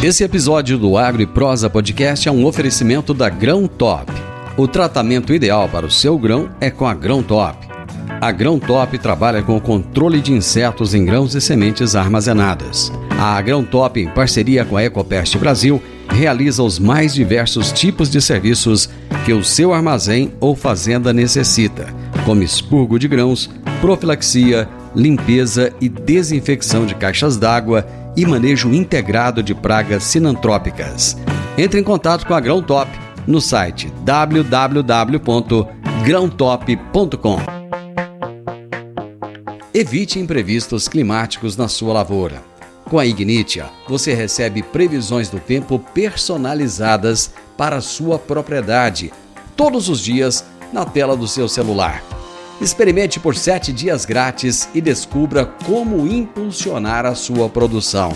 Esse episódio do Agro e Prosa Podcast é um oferecimento da Grão Top. O tratamento ideal para o seu grão é com a Grão Top. A Grão Top trabalha com o controle de insetos em grãos e sementes armazenadas. A Grão Top, em parceria com a Ecopest Brasil, realiza os mais diversos tipos de serviços que o seu armazém ou fazenda necessita, como expurgo de grãos, profilaxia, limpeza e desinfecção de caixas d'água e manejo integrado de pragas sinantrópicas. Entre em contato com a Grão Top no site www.grãotop.com. Evite imprevistos climáticos na sua lavoura. Com a Ignitia, você recebe previsões do tempo personalizadas para a sua propriedade, todos os dias na tela do seu celular. Experimente por 7 dias grátis e descubra como impulsionar a sua produção.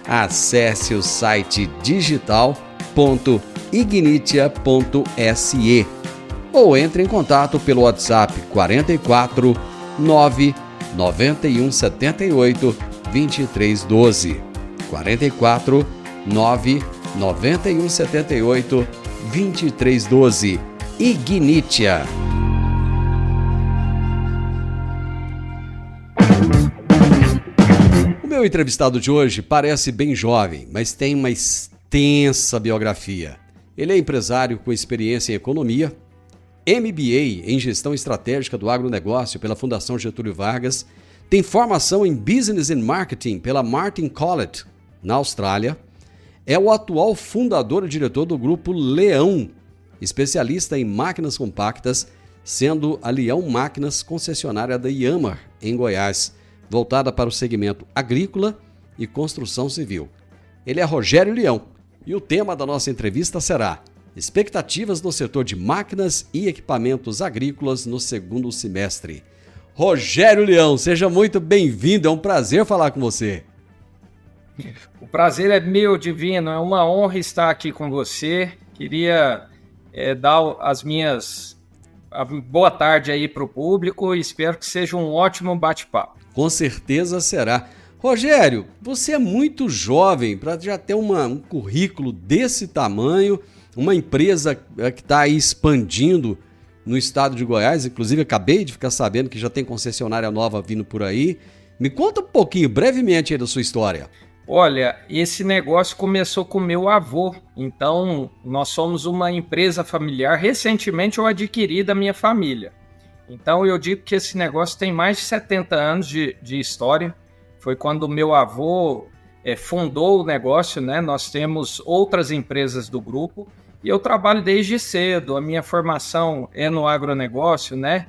Acesse o site digital.ignitia.se ou entre em contato pelo WhatsApp 44 9 91 78 2312. 44 9 91 78 2312. Ignitia. O meu entrevistado de hoje parece bem jovem, mas tem uma extensa biografia. Ele é empresário com experiência em economia, MBA em gestão estratégica do agronegócio pela Fundação Getúlio Vargas, tem formação em Business and Marketing pela Martin College, na Austrália, é o atual fundador e diretor do Grupo Leão, especialista em máquinas compactas, sendo a Leão Máquinas concessionária da Yamaha, em Goiás, voltada para o segmento agrícola e construção civil. Ele é Rogério Leão e o tema da nossa entrevista será expectativas no setor de máquinas e equipamentos agrícolas no segundo semestre. Rogério Leão, seja muito bem-vindo, é um prazer falar com você. O prazer é meu, Divino, é uma honra estar aqui com você. Queria dar a boa tarde aí para o público e espero que seja um ótimo bate-papo. Com certeza será. Rogério, você é muito jovem para já ter um currículo desse tamanho, uma empresa que está aí expandindo no estado de Goiás, inclusive acabei de ficar sabendo que já tem concessionária nova vindo por aí. Me conta um pouquinho, brevemente, aí da sua história. Olha, esse negócio começou com meu avô, então nós somos uma empresa familiar, recentemente eu adquiri da minha família. Então eu digo que esse negócio tem mais de 70 anos de história. Foi quando meu avô fundou o negócio, né? Nós temos outras empresas do grupo e eu trabalho desde cedo. A minha formação é no agronegócio, né?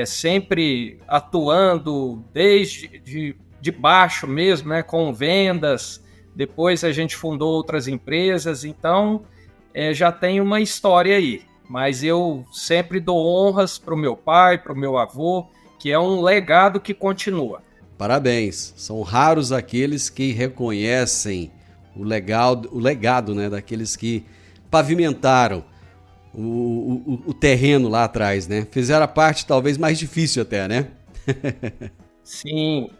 Sempre atuando desde de baixo mesmo, né? Com vendas. Depois a gente fundou outras empresas, então já tem uma história aí. Mas eu sempre dou honras para o meu pai, para o meu avô, que é um legado que continua. Parabéns, são raros aqueles que reconhecem o legado, né, daqueles que pavimentaram o terreno lá atrás, né? Fizeram a parte talvez mais difícil até, né? Sim,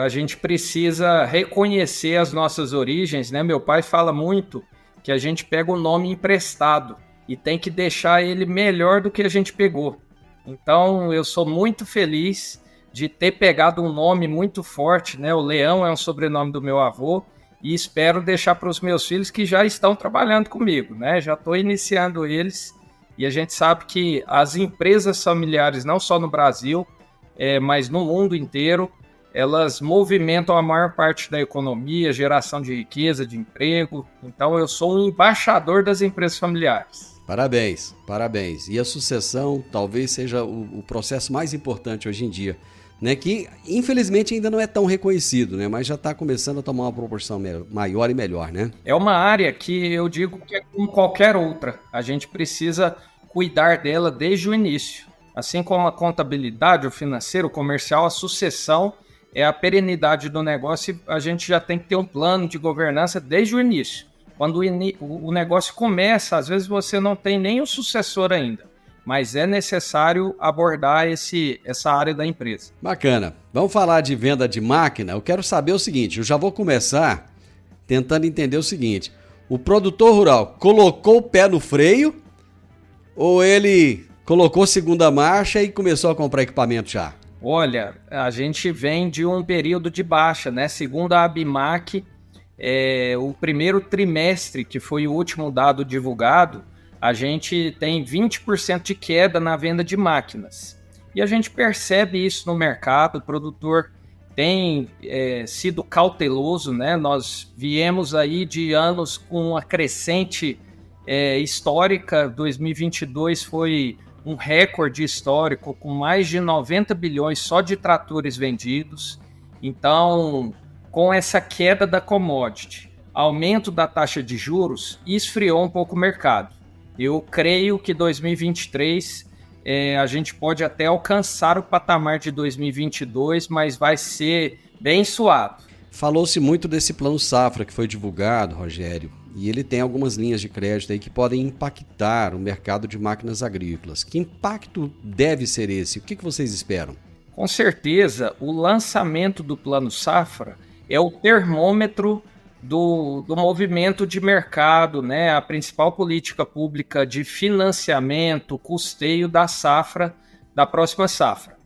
a gente precisa reconhecer as nossas origens, né? Meu pai fala muito que a gente pega o nome emprestado e tem que deixar ele melhor do que a gente pegou. Então, eu sou muito feliz de ter pegado um nome muito forte, né? O Leão é um sobrenome do meu avô e espero deixar para os meus filhos que já estão trabalhando comigo, né? Já estou iniciando eles e a gente sabe que as empresas familiares, não só no Brasil, mas no mundo inteiro, elas movimentam a maior parte da economia, geração de riqueza, de emprego. Então, eu sou um embaixador das empresas familiares. Parabéns, parabéns. E a sucessão talvez seja o processo mais importante hoje em dia, né? Que infelizmente ainda não é tão reconhecido, né? Mas já está começando a tomar uma proporção maior e melhor, né? É uma área que eu digo que é como qualquer outra. A gente precisa cuidar dela desde o início. Assim como a contabilidade, o financeiro, o comercial, a sucessão é a perenidade do negócio e a gente já tem que ter um plano de governança desde o início. Quando o negócio começa, às vezes você não tem nem o sucessor ainda, mas é necessário abordar essa área da empresa. Bacana. Vamos falar de venda de máquina. Eu quero saber o seguinte, eu já vou começar tentando entender o seguinte: o produtor rural colocou o pé no freio ou ele colocou segunda marcha e começou a comprar equipamento já? Olha, a gente vem de um período de baixa, né? Segundo a Abimac, o primeiro trimestre, que foi o último dado divulgado, a gente tem 20% de queda na venda de máquinas. E a gente percebe isso no mercado, o produtor tem sido cauteloso, né? Nós viemos aí de anos com uma crescente histórica. 2022 foi um recorde histórico, com mais de 90 bilhões só de tratores vendidos. Então, com essa queda da commodity, aumento da taxa de juros, esfriou um pouco o mercado. Eu creio que 2023 a gente pode até alcançar o patamar de 2022, mas vai ser bem suado. Falou-se muito desse plano safra que foi divulgado, Rogério, e ele tem algumas linhas de crédito aí que podem impactar o mercado de máquinas agrícolas. Que impacto deve ser esse? O que vocês esperam? Com certeza, o lançamento do plano safra é o termômetro do movimento de mercado, né? A principal política pública de financiamento, custeio da safra, da próxima safra.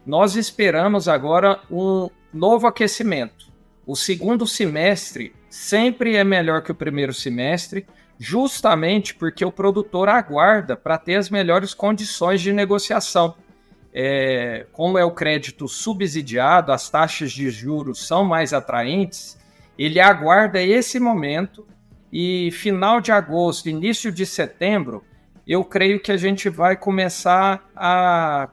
Nós esperamos agora um novo aquecimento. O segundo semestre sempre é melhor que o primeiro semestre, justamente porque o produtor aguarda para ter as melhores condições de negociação. Como é o crédito subsidiado, as taxas de juros são mais atraentes, ele aguarda esse momento e final de agosto, início de setembro, eu creio que a gente vai começar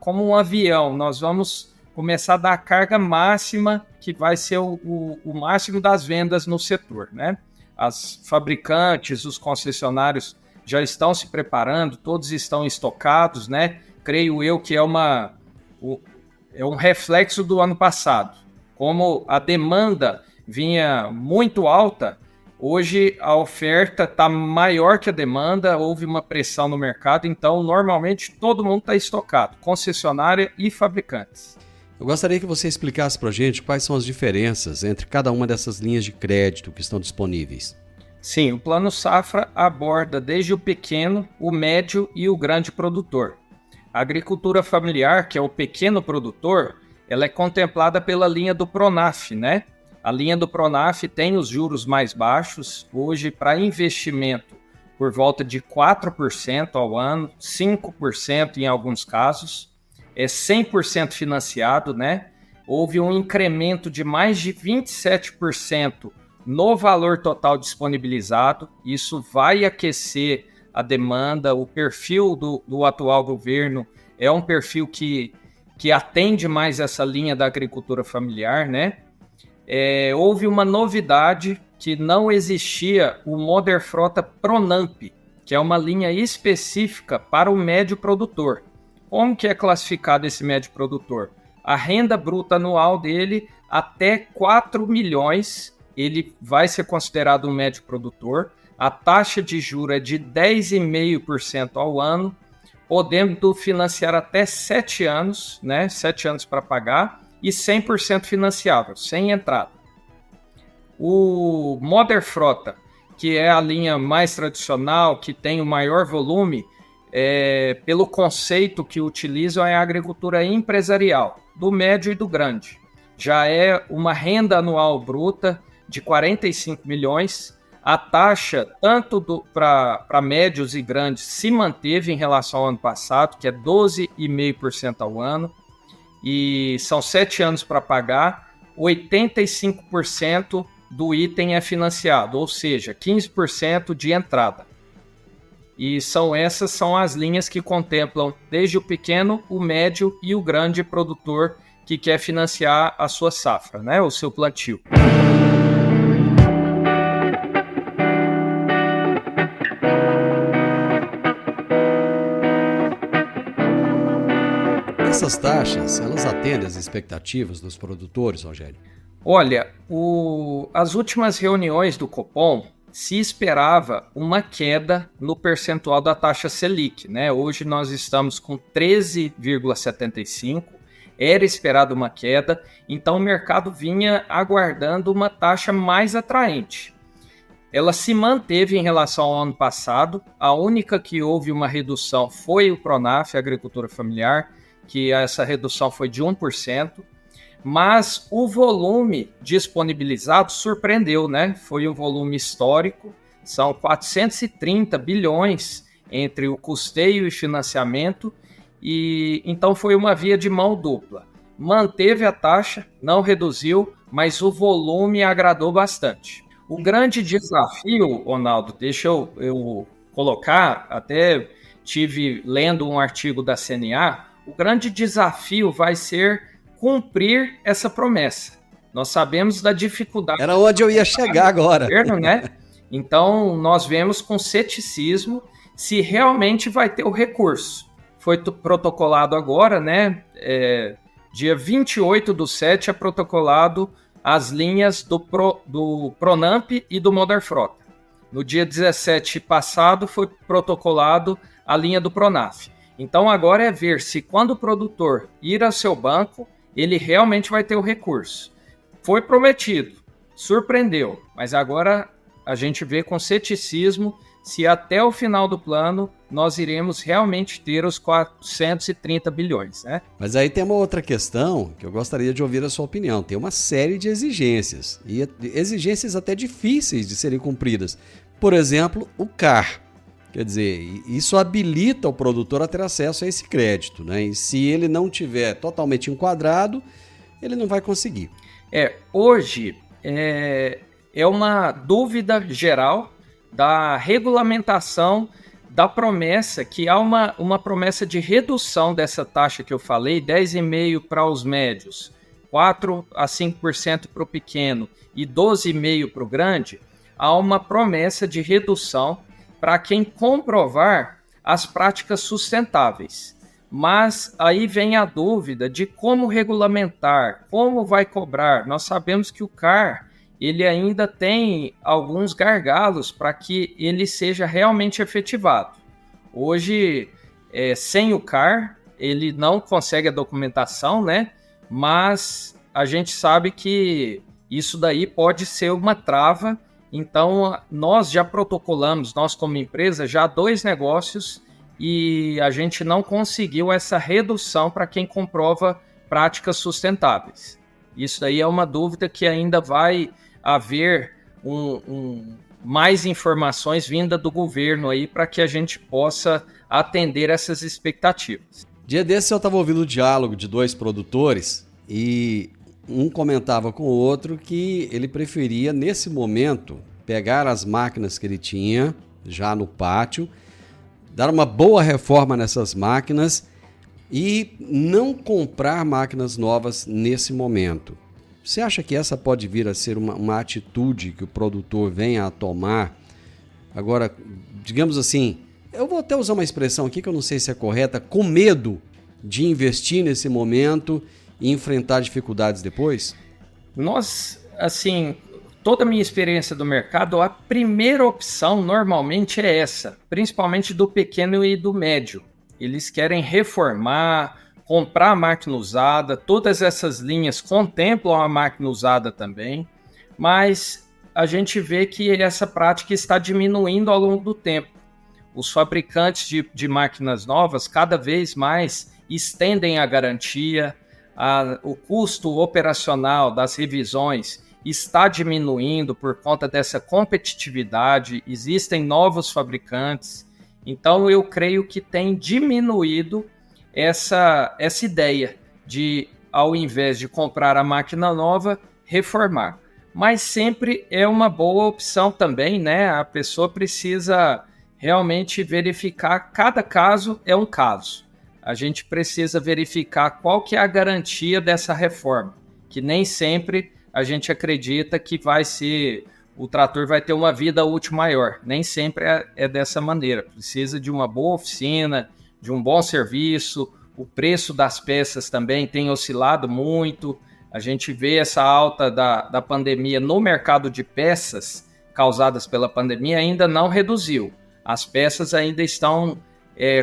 como um avião, nós vamos começar a dar a carga máxima, que vai ser o máximo das vendas no setor, né? As fabricantes, os concessionários já estão se preparando, todos estão estocados, né? Creio eu que é um reflexo do ano passado. Como a demanda vinha muito alta, hoje a oferta está maior que a demanda, houve uma pressão no mercado, então normalmente todo mundo está estocado, concessionária e fabricantes. Eu gostaria que você explicasse para a gente quais são as diferenças entre cada uma dessas linhas de crédito que estão disponíveis. Sim, o Plano Safra aborda desde o pequeno, o médio e o grande produtor. A agricultura familiar, que é o pequeno produtor, ela é contemplada pela linha do Pronaf, né? A linha do Pronaf tem os juros mais baixos, hoje para investimento por volta de 4% ao ano, 5% em alguns casos, é 100% financiado, né? Houve um incremento de mais de 27% no valor total disponibilizado, isso vai aquecer a demanda, o perfil do atual governo é um perfil que atende mais essa linha da agricultura familiar, né? Houve uma novidade que não existia, o Moderfrota Pronamp, que é uma linha específica para o médio produtor. Como que é classificado esse médio produtor? A renda bruta anual dele até 4 milhões, ele vai ser considerado um médio produtor. A taxa de juros é de 10,5% ao ano, podendo financiar até 7 anos, né? 7 anos para pagar, e 100% financiável, sem entrada. O Moderfrota, que é a linha mais tradicional, que tem o maior volume, pelo conceito que utilizam, é a agricultura empresarial, do médio e do grande. Já é uma renda anual bruta de 45 milhões. A taxa, tanto para médios e grandes, se manteve em relação ao ano passado, que é 12,5% ao ano. E são 7 anos para pagar, 85% do item é financiado, ou seja, 15% de entrada. E essas são as linhas que contemplam desde o pequeno, o médio e o grande produtor que quer financiar a sua safra, né, o seu plantio. Essas taxas, elas atendem às expectativas dos produtores, Rogério? Olha, as últimas reuniões do Copom se esperava uma queda no percentual da taxa Selic, né? Hoje nós estamos com 13,75%, era esperada uma queda, então o mercado vinha aguardando uma taxa mais atraente. ela se manteve em relação ao ano passado. A única que houve uma redução foi o Pronaf, a agricultura familiar, que essa redução foi de 1%, mas o volume disponibilizado surpreendeu, né? Foi um volume histórico, são 430 bilhões entre o custeio e financiamento, e então foi uma via de mão dupla. Manteve a taxa, não reduziu, mas o volume agradou bastante. O grande desafio, Ronaldo, deixa eu colocar, até tive lendo um artigo da CNA, o grande desafio vai ser cumprir essa promessa. Nós sabemos da dificuldade... Era onde eu ia chegar agora. Governo, né? Então, nós vemos com ceticismo se realmente vai ter o recurso. Foi protocolado agora, né? Dia 28/7 é protocolado as linhas do Pronamp e do Moderfrota. No dia 17 passado foi protocolado a linha do Pronaf. Então agora é ver se quando o produtor ir ao seu banco, ele realmente vai ter o recurso. Foi prometido, surpreendeu, mas agora a gente vê com ceticismo se até o final do plano nós iremos realmente ter os 430 bilhões, né? Mas aí tem uma outra questão que eu gostaria de ouvir a sua opinião. Tem uma série de exigências, e exigências até difíceis de serem cumpridas. Por exemplo, o CAR. Quer dizer, isso habilita o produtor a ter acesso a esse crédito, né? E se ele não tiver totalmente enquadrado, ele não vai conseguir. Hoje é uma dúvida geral da regulamentação da promessa, que há uma promessa de redução dessa taxa que eu falei, 10,5% para os médios, 4% a 5% para o pequeno e 12,5% para o grande. Há uma promessa de redução para quem comprovar as práticas sustentáveis. Mas aí vem a dúvida de como regulamentar, como vai cobrar. Nós sabemos que o CAR ele ainda tem alguns gargalos para que ele seja realmente efetivado. Hoje, sem o CAR, ele não consegue a documentação, né? Mas a gente sabe que isso daí pode ser uma trava. Então, nós já protocolamos, nós como empresa, já 2 negócios e a gente não conseguiu essa redução para quem comprova práticas sustentáveis. Isso daí é uma dúvida que ainda vai haver mais informações vinda do governo aí para que a gente possa atender essas expectativas. Dia desse eu estava ouvindo o diálogo de 2 produtores e um comentava com o outro que ele preferia, nesse momento, pegar as máquinas que ele tinha já no pátio, dar uma boa reforma nessas máquinas e não comprar máquinas novas nesse momento. Você acha que essa pode vir a ser uma atitude que o produtor venha a tomar? Agora, digamos assim, eu vou até usar uma expressão aqui que eu não sei se é correta, com medo de investir nesse momento e enfrentar dificuldades depois? Nós, assim, toda a minha experiência do mercado, a primeira opção normalmente é essa, principalmente do pequeno e do médio. Eles querem reformar, comprar a máquina usada, todas essas linhas contemplam a máquina usada também, mas a gente vê que essa prática está diminuindo ao longo do tempo. Os fabricantes de máquinas novas cada vez mais estendem a garantia, o custo operacional das revisões está diminuindo por conta dessa competitividade, existem novos fabricantes, então eu creio que tem diminuído essa ideia de, ao invés de comprar a máquina nova, reformar. Mas sempre é uma boa opção também, né? A pessoa precisa realmente verificar, cada caso é um caso. A gente precisa verificar qual que é a garantia dessa reforma, que nem sempre a gente acredita que o trator vai ter uma vida útil maior. Nem sempre é dessa maneira. Precisa de uma boa oficina, de um bom serviço, o preço das peças também tem oscilado muito, a gente vê essa alta da pandemia no mercado de peças causadas pela pandemia ainda não reduziu, as peças ainda estão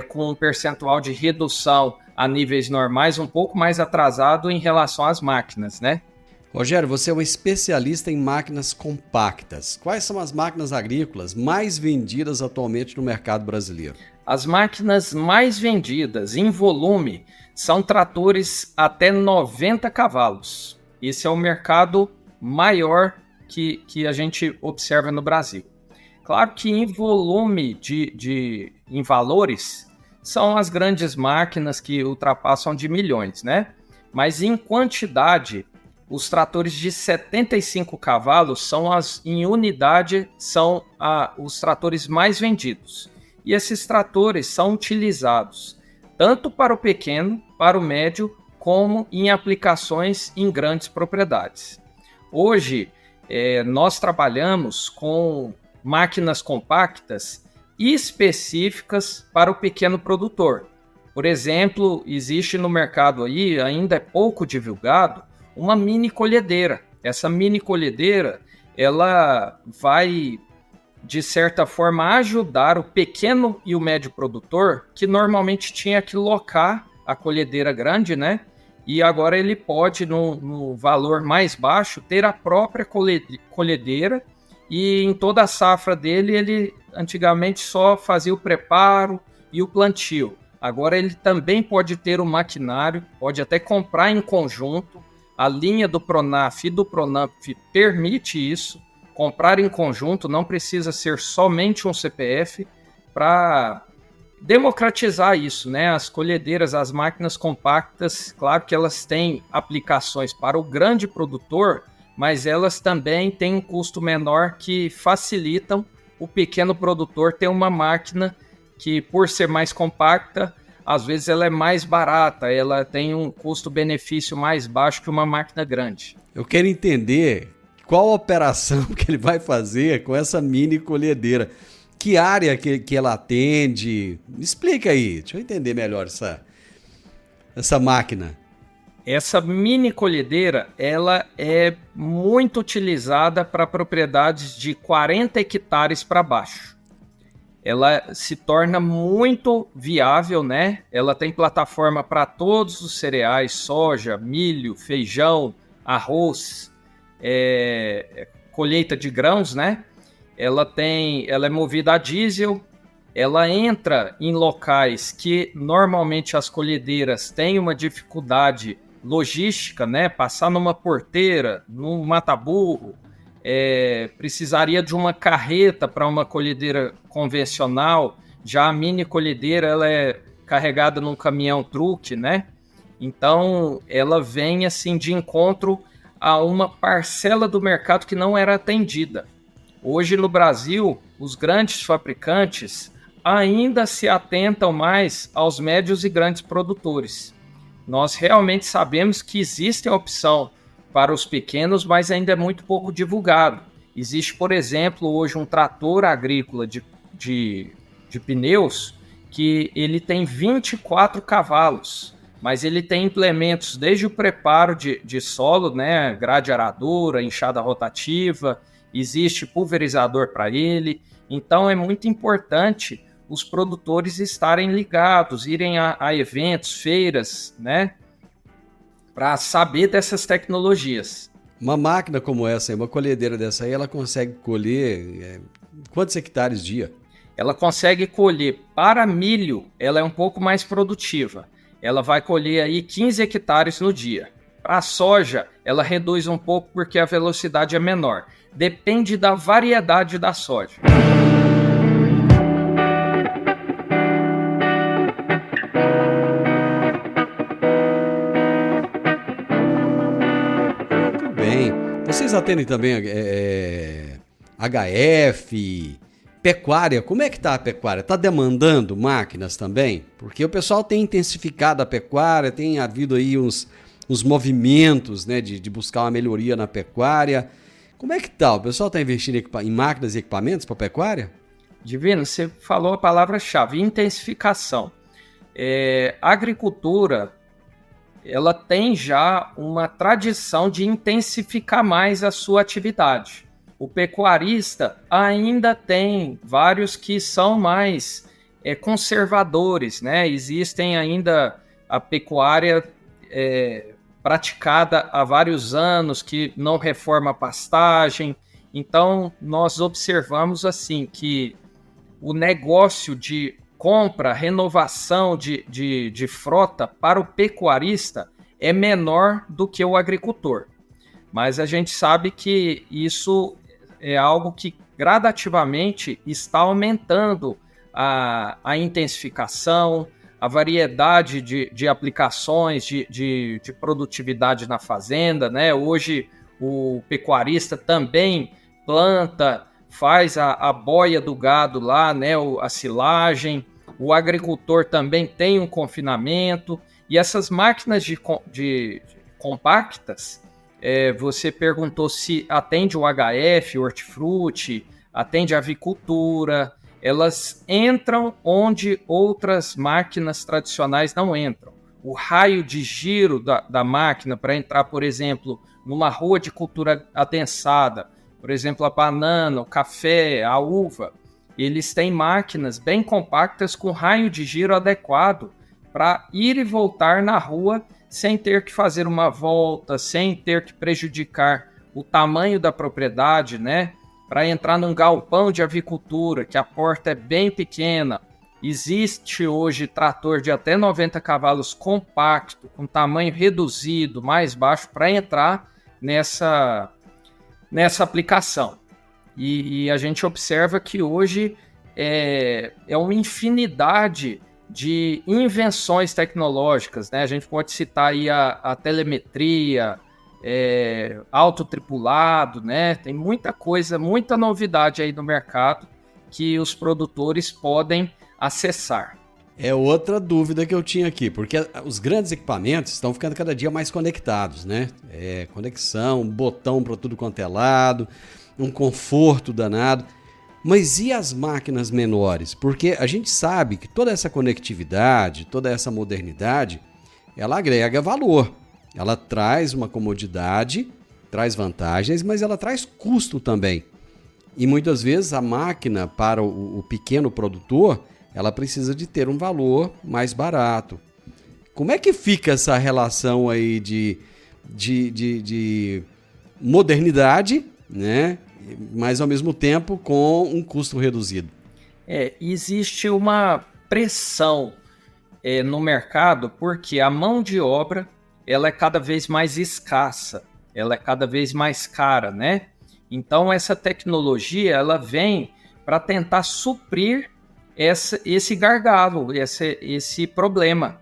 com um percentual de redução a níveis normais um pouco mais atrasado em relação às máquinas, né? Rogério, você é um especialista em máquinas compactas. Quais são as máquinas agrícolas mais vendidas atualmente no mercado brasileiro? As máquinas mais vendidas em volume são tratores até 90 cavalos. Esse é o mercado maior que a gente observa no Brasil. Claro que em volume, em valores, são as grandes máquinas que ultrapassam de milhões, né? Mas em quantidade, os tratores de 75 cavalos em unidade, são os tratores mais vendidos. E esses tratores são utilizados tanto para o pequeno, para o médio, como em aplicações em grandes propriedades. Hoje, nós trabalhamos com máquinas compactas específicas para o pequeno produtor. Por exemplo, existe no mercado aí, ainda é pouco divulgado, uma mini colhedeira. Essa mini colhedeira, ela vai, de certa forma, ajudar o pequeno e o médio produtor, que normalmente tinha que locar a colhedeira grande, né? E agora ele pode, no valor mais baixo, ter a própria colhedeira, e em toda a safra dele, ele antigamente só fazia o preparo e o plantio. Agora ele também pode ter o maquinário, pode até comprar em conjunto. A linha do Pronaf e do Pronamp permite isso, comprar em conjunto, não precisa ser somente um CPF, para democratizar isso, né? As colhedeiras, as máquinas compactas, claro que elas têm aplicações para o grande produtor, mas elas também têm um custo menor que facilitam o pequeno produtor ter uma máquina que, por ser mais compacta, às vezes ela é mais barata, ela tem um custo-benefício mais baixo que uma máquina grande. Eu quero entender qual a operação que ele vai fazer com essa mini colhedeira. Que área que ela atende? Me explica aí, deixa eu entender melhor essa máquina. Essa mini colhedeira, ela é muito utilizada para propriedades de 40 hectares para baixo. Ela se torna muito viável, né? Ela tem plataforma para todos os cereais, soja, milho, feijão, arroz, colheita de grãos, né? Ela é movida a diesel, ela entra em locais que normalmente as colhedeiras têm uma dificuldade logística, né? Passar numa porteira, num mata-burro, precisaria de uma carreta para uma colhedeira convencional. Já a mini colhedeira, ela é carregada num caminhão-truque, né? Então ela vem assim de encontro a uma parcela do mercado que não era atendida. Hoje no Brasil, os grandes fabricantes ainda se atentam mais aos médios e grandes produtores. Nós realmente sabemos que existe a opção para os pequenos, mas ainda é muito pouco divulgado. Existe, por exemplo, hoje um trator agrícola de pneus que ele tem 24 cavalos, mas ele tem implementos desde o preparo de solo, né, grade aradora, enxada rotativa, existe pulverizador para ele. Então é muito importante os produtores estarem ligados, irem a eventos, feiras, né, para saber dessas tecnologias. Uma máquina como essa, uma colhedeira dessa aí, ela consegue colher quantos hectares dia? Ela consegue colher, para milho, ela é um pouco mais produtiva. Ela vai colher aí 15 hectares no dia. Para a soja, ela reduz um pouco porque a velocidade é menor. Depende da variedade da soja. Muito bem. Vocês atendem também HF, pecuária? Como é que está a pecuária? Está demandando máquinas também? Porque o pessoal tem intensificado a pecuária, tem havido aí uns movimentos, né, de buscar uma melhoria na pecuária. Como é que tá? O pessoal está investindo em máquinas e equipamentos para a pecuária? Divino, você falou a palavra-chave, intensificação. A agricultura, ela tem já uma tradição de intensificar mais a sua atividade. O pecuarista ainda tem vários que são mais conservadores, né? Existem ainda a pecuária praticada há vários anos, que não reforma a pastagem. Então, nós observamos assim que o negócio de compra, renovação de frota para o pecuarista é menor do que o agricultor. Mas a gente sabe que isso é algo que gradativamente está aumentando a intensificação, a variedade de aplicações de produtividade na fazenda, né? Hoje o pecuarista também planta, faz a boia do gado lá, né? A silagem, o agricultor também tem um confinamento, e essas máquinas de compactas, você perguntou se atende o HF, o hortifruti, atende a avicultura, elas entram onde outras máquinas tradicionais não entram. O raio de giro da máquina para entrar, por exemplo, numa rua de cultura adensada, por exemplo, a banana, o café, a uva, eles têm máquinas bem compactas com raio de giro adequado para ir e voltar na rua sem ter que fazer uma volta, sem ter que prejudicar o tamanho da propriedade, né? Para entrar num galpão de avicultura, que a porta é bem pequena. Existe hoje trator de até 90 cavalos compacto, com tamanho reduzido, mais baixo, para entrar nessa aplicação. E a gente observa que hoje é uma infinidade de invenções tecnológicas, né? A gente pode citar aí a telemetria, autotripulado, né? Tem muita coisa, muita novidade aí no mercado que os produtores podem acessar. É outra dúvida que eu tinha aqui, porque os grandes equipamentos estão ficando cada dia mais conectados, né? Conexão, botão para tudo quanto é lado, um conforto danado. Mas e as máquinas menores? Porque a gente sabe que toda essa conectividade, toda essa modernidade, ela agrega valor. Ela traz uma comodidade, traz vantagens, mas ela traz custo também. E muitas vezes a máquina, para o pequeno produtor, ela precisa de ter um valor mais barato. Como é que fica essa relação aí de modernidade, né? Mas ao mesmo tempo com um custo reduzido? Existe uma pressão no mercado, porque a mão de obra ela é cada vez mais escassa, ela é cada vez mais cara, né? Então essa tecnologia ela vem para tentar suprir esse gargalo, esse problema.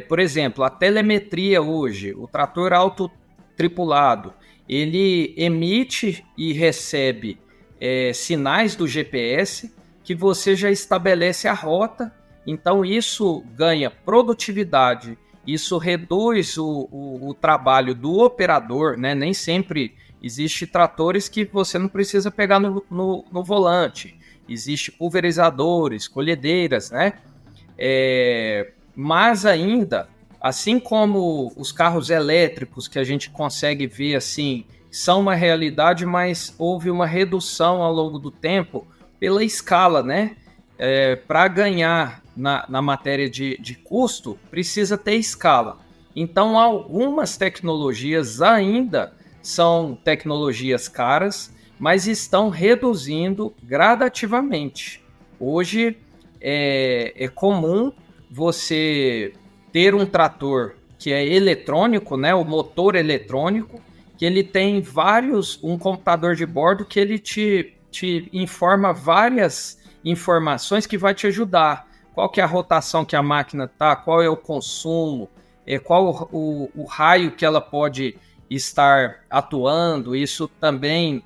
Por exemplo, a telemetria hoje, o trator autotripulado, ele emite e recebe sinais do GPS que você já estabelece a rota, então isso ganha produtividade, isso reduz o trabalho do operador, né? Nem sempre existe tratores que você não precisa pegar no volante, existe pulverizadores, colhedeiras, né? Mas ainda, assim como os carros elétricos que a gente consegue ver assim, são uma realidade, mas houve uma redução ao longo do tempo pela escala, né? Para ganhar na matéria de custo, precisa ter escala. Então, algumas tecnologias ainda são tecnologias caras, mas estão reduzindo gradativamente. Hoje é comum você ter um trator que é eletrônico, né, o motor eletrônico, que ele tem um computador de bordo que ele te informa várias informações que vai te ajudar. Qual que é a rotação que a máquina está, qual é o consumo, qual o raio que ela pode estar atuando. Isso também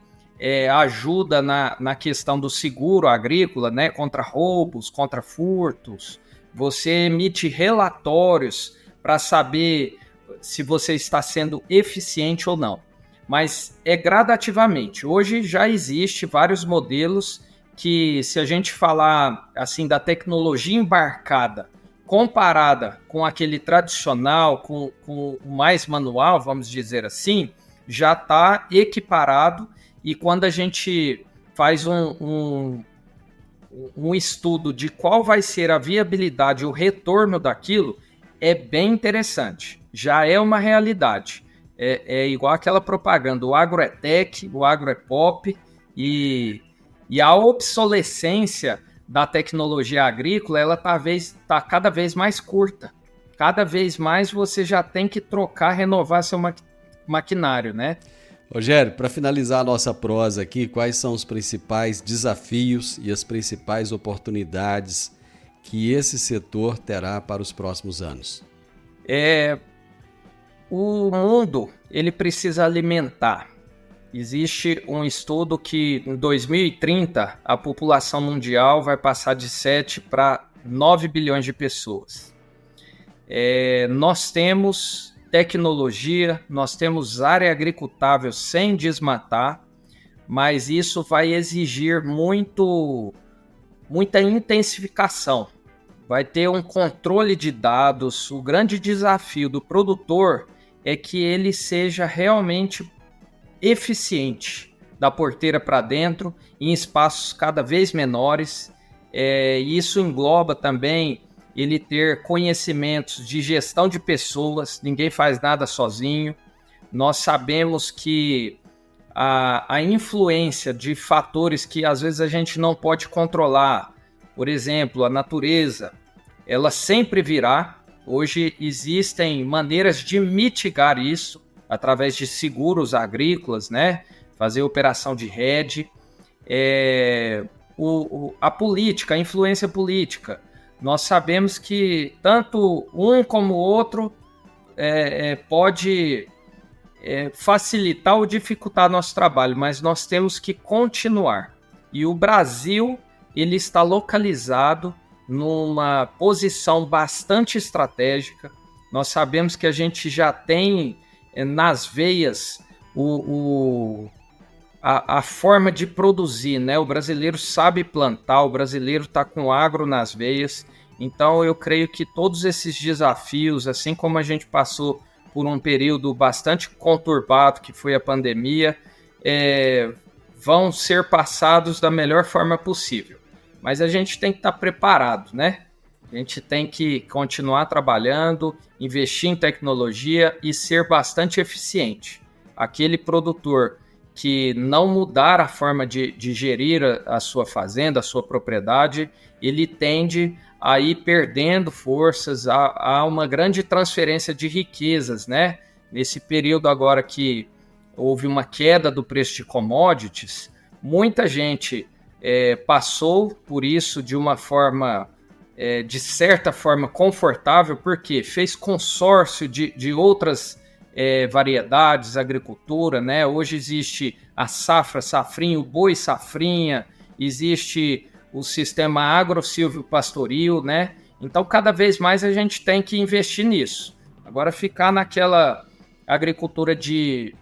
ajuda na questão do seguro agrícola, né, contra roubos, contra furtos. Você emite relatórios para saber se você está sendo eficiente ou não. Mas é gradativamente. Hoje já existe vários modelos que, se a gente falar assim da tecnologia embarcada comparada com aquele tradicional, com o mais manual, vamos dizer assim, já está equiparado. E quando a gente faz um estudo de qual vai ser a viabilidade, o retorno daquilo, é bem interessante, já é uma realidade. É igual aquela propaganda, o agro é tech, o agro é pop, e a obsolescência da tecnologia agrícola, ela tá cada vez mais curta. Cada vez mais você já tem que trocar, renovar seu maquinário, né? Rogério, para finalizar a nossa prosa aqui, quais são os principais desafios e as principais oportunidades que esse setor terá para os próximos anos? O mundo, ele precisa alimentar. Existe um estudo que em 2030 a população mundial vai passar de 7 para 9 bilhões de pessoas. Nós temos tecnologia, nós temos área agricultável sem desmatar, mas isso vai exigir muita intensificação. Vai ter um controle de dados. O grande desafio do produtor é que ele seja realmente eficiente da porteira para dentro, em espaços cada vez menores. Isso engloba também ele ter conhecimentos de gestão de pessoas, ninguém faz nada sozinho. Nós sabemos que a influência de fatores que às vezes a gente não pode controlar, por exemplo, a natureza, ela sempre virá. Hoje existem maneiras de mitigar isso através de seguros agrícolas, né? Fazer operação de hedge. A política, a influência política. Nós sabemos que tanto um como o outro pode facilitar ou dificultar nosso trabalho, mas nós temos que continuar. E o Brasil, ele está localizado numa posição bastante estratégica. Nós sabemos que a gente já tem nas veias a forma de produzir, né? O brasileiro sabe plantar, o brasileiro está com agro nas veias. Então eu creio que todos esses desafios, assim como a gente passou por um período bastante conturbado, que foi a pandemia, vão ser passados da melhor forma possível. Mas a gente tem que estar preparado, né? A gente tem que continuar trabalhando, investir em tecnologia e ser bastante eficiente. Aquele produtor que não mudar a forma de gerir a sua fazenda, a sua propriedade, ele tende a ir perdendo forças, a uma grande transferência de riquezas, né? Nesse período agora que houve uma queda do preço de commodities, muita gente passou por isso de uma forma, de certa forma, confortável, porque fez consórcio de outras variedades, agricultura, né? Hoje existe a safra, safrinha, o boi safrinha, existe o sistema agro-silvio-pastoril, né? Então, cada vez mais a gente tem que investir nisso. Agora, ficar naquela agricultura de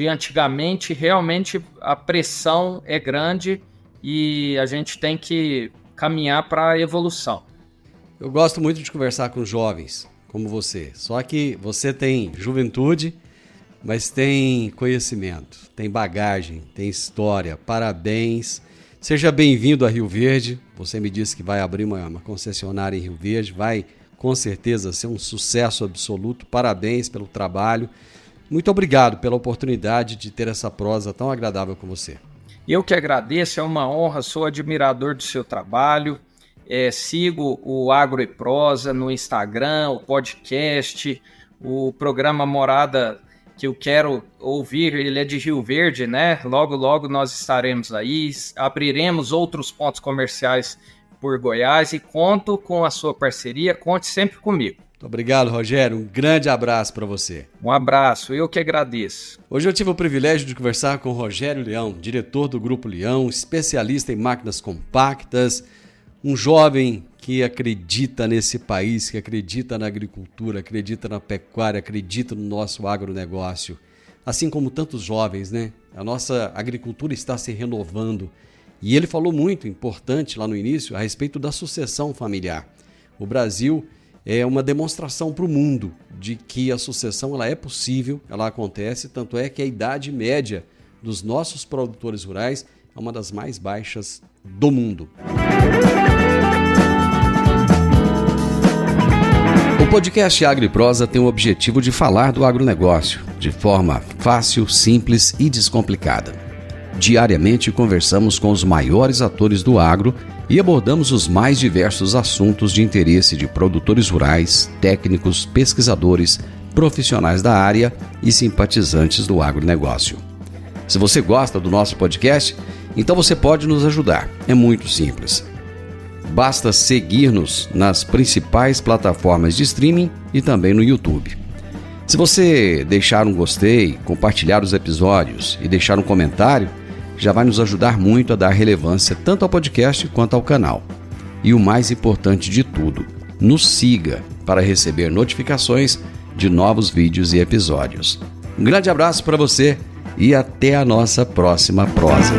antigamente, realmente a pressão é grande e a gente tem que caminhar para a evolução. Eu gosto muito de conversar com jovens como você, só que você tem juventude, mas tem conhecimento, tem bagagem, tem história. Parabéns. Seja bem-vindo a Rio Verde. Você me disse que vai abrir uma concessionária em Rio Verde, vai com certeza ser um sucesso absoluto. Parabéns pelo trabalho. Muito obrigado pela oportunidade de ter essa prosa tão agradável com você. Eu que agradeço, é uma honra, sou admirador do seu trabalho. Sigo o Agro e Prosa no Instagram, o podcast, o programa Morada que eu quero ouvir, ele é de Rio Verde, né? Logo, logo nós estaremos aí, abriremos outros pontos comerciais por Goiás e conto com a sua parceria, conte sempre comigo. Muito obrigado, Rogério. Um grande abraço para você. Um abraço, eu que agradeço. Hoje eu tive o privilégio de conversar com o Rogério Leão, diretor do Grupo Leão, especialista em máquinas compactas, um jovem que acredita nesse país, que acredita na agricultura, acredita na pecuária, acredita no nosso agronegócio. Assim como tantos jovens, né? A nossa agricultura está se renovando. E ele falou muito importante lá no início a respeito da sucessão familiar. O Brasil é uma demonstração para o mundo de que a sucessão ela é possível, ela acontece, tanto é que a idade média dos nossos produtores rurais é uma das mais baixas do mundo. O podcast Agro e Prosa tem o objetivo de falar do agronegócio de forma fácil, simples e descomplicada. Diariamente conversamos com os maiores atores do agro e abordamos os mais diversos assuntos de interesse de produtores rurais, técnicos, pesquisadores, profissionais da área e simpatizantes do agronegócio. Se você gosta do nosso podcast, então você pode nos ajudar. É muito simples. Basta seguir-nos nas principais plataformas de streaming e também no YouTube. Se você deixar um gostei, compartilhar os episódios e deixar um comentário, já vai nos ajudar muito a dar relevância tanto ao podcast quanto ao canal. E o mais importante de tudo, nos siga para receber notificações de novos vídeos e episódios. Um grande abraço para você e até a nossa próxima prosa.